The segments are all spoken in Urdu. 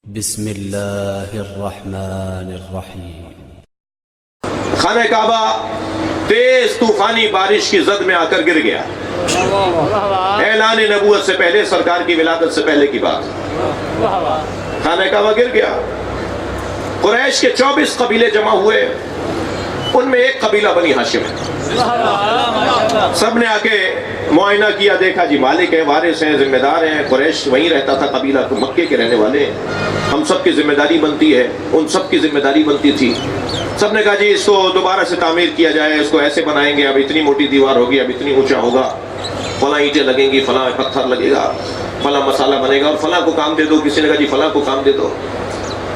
بسم اللہ الرحمن الرحیم۔ خانہ کعبہ تیز طوفانی بارش کی زد میں آ کر گر گیا۔ اعلان نبوت سے پہلے، سرکار کی ولادت سے پہلے کی بات، خانہ کعبہ گر گیا۔ قریش کے 24 قبیلے جمع ہوئے، ان میں ایک قبیلہ بنی ہاشم ہے۔ سب نے آ کے معائنہ کیا، دیکھا جی مالک ہیں، وارث ہیں، ذمہ دار ہیں۔ قریش وہیں رہتا تھا قبیلہ، تو مکے کے رہنے والے ہیں، ہم سب کی ذمہ داری بنتی ہے، ان سب کی ذمہ داری بنتی تھی۔ سب نے کہا جی اس کو دوبارہ سے تعمیر کیا جائے، اس کو ایسے بنائیں گے، اب اتنی موٹی دیوار ہوگی، اب اتنی اونچا ہوگا، فلاں اینٹیں لگیں گی، فلاں پتھر لگے گا، فلاں مسالہ بنے گا، اور فلاں کو کام دے دو۔ کسی نے کہا جی فلاں کو کام دے دو۔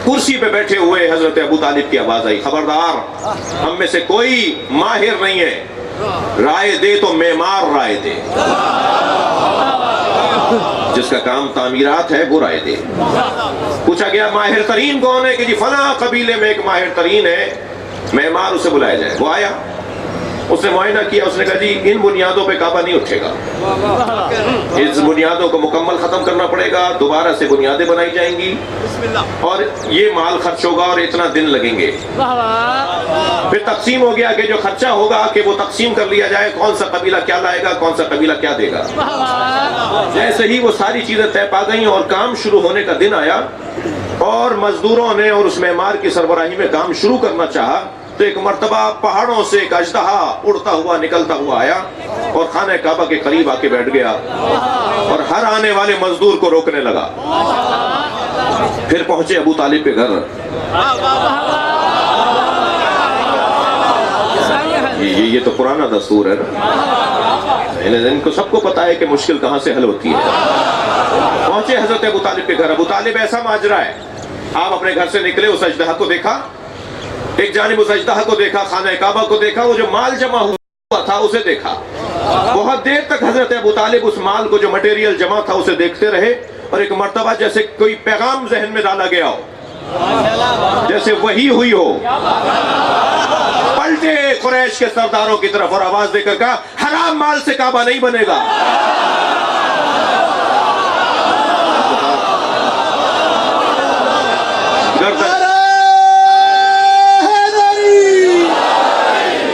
کرسی پہ بیٹھے ہوئے حضرت ابو طالب کی آواز آئی، خبردار ہم میں سے کوئی ماہر نہیں ہے، رائے دے تو معمار رائے دے، جس کا کام تعمیرات ہے وہ رائے دے۔ پوچھا گیا ماہر ترین کون ہے؟ کہ جی فلاں قبیلے میں ایک ماہر ترین ہے، معمار، اسے بلایا جائے۔ وہ آیا، اس نے معائنہ کیا، اس نے کہا جی ان بنیادوں پہ کعبہ نہیں اٹھے گا، اس بنیادوں کو مکمل ختم کرنا پڑے گا، دوبارہ سے بنیادیں بنائی جائیں گی، اور یہ مال خرچ ہوگا اور اتنا دن لگیں گے۔ پھر تقسیم ہو گیا کہ جو خرچہ ہوگا کہ وہ تقسیم کر لیا جائے، کون سا قبیلہ کیا لائے گا، کون سا قبیلہ کیا دے گا۔ جیسے ہی وہ ساری چیزیں طے پا گئیں اور کام شروع ہونے کا دن آیا، اور مزدوروں نے اور اس معمار کی سربراہی میں کام شروع کرنا چاہا، تو ایک مرتبہ پہاڑوں سے ایک اژدہا اڑتا ہوا نکلتا ہوا آیا اور خانہ کعبہ کے قریب آ کے بیٹھ گیا، اور ہر آنے والے مزدور کو روکنے لگا۔ پھر پہنچے ابو طالب کے گھر۔ یہ تو پرانا دستور ہے نا، ان کو سب کو پتا ہے کہ مشکل کہاں سے حل ہوتی ہے۔ پہنچے حضرت ابو طالب کے گھر۔ ابو طالب ایسا ماجرا ہے، آپ اپنے گھر سے نکلے، اس اژدہا کو دیکھا، ایک جانب اس اژدہا کو دیکھا، خانہ کعبہ کو دیکھا، وہ جو مال جمع ہوا تھا اسے دیکھا۔ بہت دیر تک حضرت ابو طالب اس مال کو، جو مٹیریل جمع تھا، اسے دیکھتے رہے، اور ایک مرتبہ جیسے کوئی پیغام ذہن میں ڈالا گیا ہو، جیسے وحی ہوئی ہو، پلٹے قریش کے سرداروں کی طرف اور آواز دے کر کہا حرام مال سے کعبہ نہیں بنے گا۔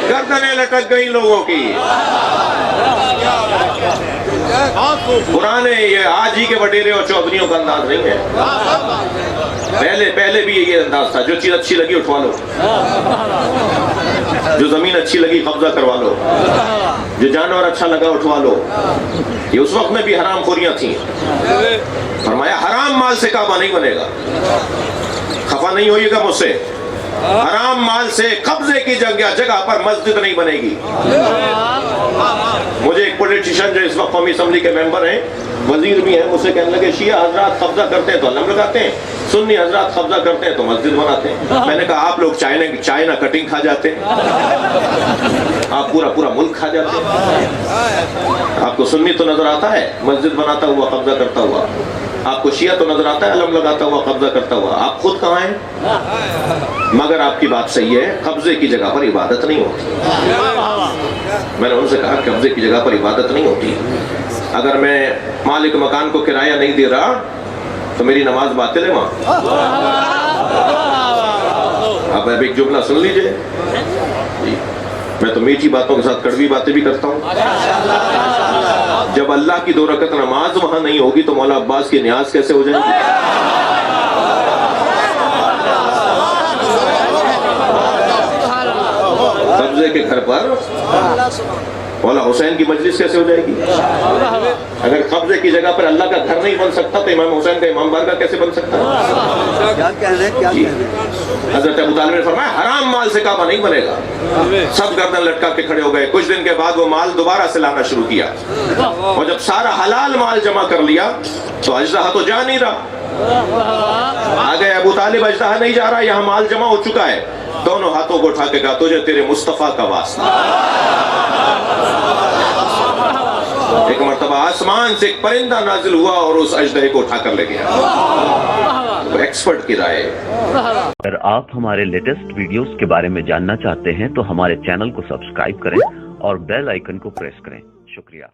گردنیں لٹک گئی لوگوں کی۔ پرانے یہ آج ہی کے وڈیرے اور چودھریوں کا انداز نہیں ہے، پہلے بھی یہ انداز تھا، جو چیز اچھی لگی اٹھوا لو، جو زمین اچھی لگی قبضہ کروا لو، جو جانور اچھا لگا اٹھوا لو۔ یہ اس وقت میں بھی حرام خوریاں تھیں۔ فرمایا حرام مال سے کعبہ نہیں بنے گا۔ خفا نہیں ہوئیے گا مجھ سے، حرام مال سے قبضے کی جگہ پر مسجد نہیں بنے گی۔ مجھے ایک پولیٹیشن جو اس وقت قومی اسمبلی کے ممبر ہیں، وزیر بھی ہیں، مجھ سے کہنے لگے شیعہ حضرات قبضہ کرتے ہیں تو علم لگاتے ہیں، سنی حضرات قبضہ کرتے ہیں تو مسجد بناتے ہیں۔ میں نے کہا آپ لوگ چائنا کٹنگ کھا جاتے ہیں، آپ پورا ملک کھا جاتے ہیں۔ آپ کو سنی تو نظر آتا ہے مسجد بناتا ہوا، قبضہ کرتا ہوا، آپ کو شیعہ تو نظر آتا ہے علم لگاتا ہوا، قبضہ کرتا ہوا، آپ خود کہاں ہیں؟ مگر آپ کی بات صحیح ہے، قبضے کی جگہ پر عبادت نہیں ہوتی۔ میں نے ان سے کہا قبضے کی جگہ پر عبادت نہیں ہوتی۔ اگر میں مالک مکان کو کرایہ نہیں دے رہا تو میری نماز باطل ہے وہاں۔ اب ایک جملہ سن لیجئے، میں تو میٹھی باتوں کے ساتھ کڑوی باتیں بھی کرتا ہوں۔ جب اللہ کی 2 رکعت نماز وہاں نہیں ہوگی تو مولا عباس کی نیاز کیسے ہو جائے گی؟ قبضے کے گھر پر مولا حسین کی مجلس کیسے ہو جائے گی؟ اگر قبضے کی جگہ پر اللہ کا گھر نہیں بن سکتا تو امام حسین کا امام بارگاہ کیسے بن سکتا ہے؟ حضرت ابو طالب نے فرمایا حرام مال سے کعبہ نہیں بنے گا۔ سب گردن لٹکا کے کھڑے ہو گئے۔ کچھ دن کے بعد وہ مال دوبارہ سے لانا شروع کیا، اور جب سارا حلال مال جمع کر لیا تو اژدہا تو جا نہیں رہا۔ آگے ابو طالب اژدہا نہیں جا رہا، یہاں مال جمع ہو چکا ہے۔ دونوں ہاتھوں کو اٹھا کے کہا تجھے تیرے مصطفیٰ کا واسطہ۔ ایک مرتبہ آسمان سے ایک پرندہ نازل ہوا اور اس اژدہے کو اٹھا کر لے گیا۔ ایکسپرٹ کی رائے۔ اگر آپ ہمارے لیٹسٹ ویڈیوز کے بارے میں جاننا چاہتے ہیں تو ہمارے چینل کو سبسکرائب کریں اور بیل آئیکن کو پریس کریں۔ شکریہ۔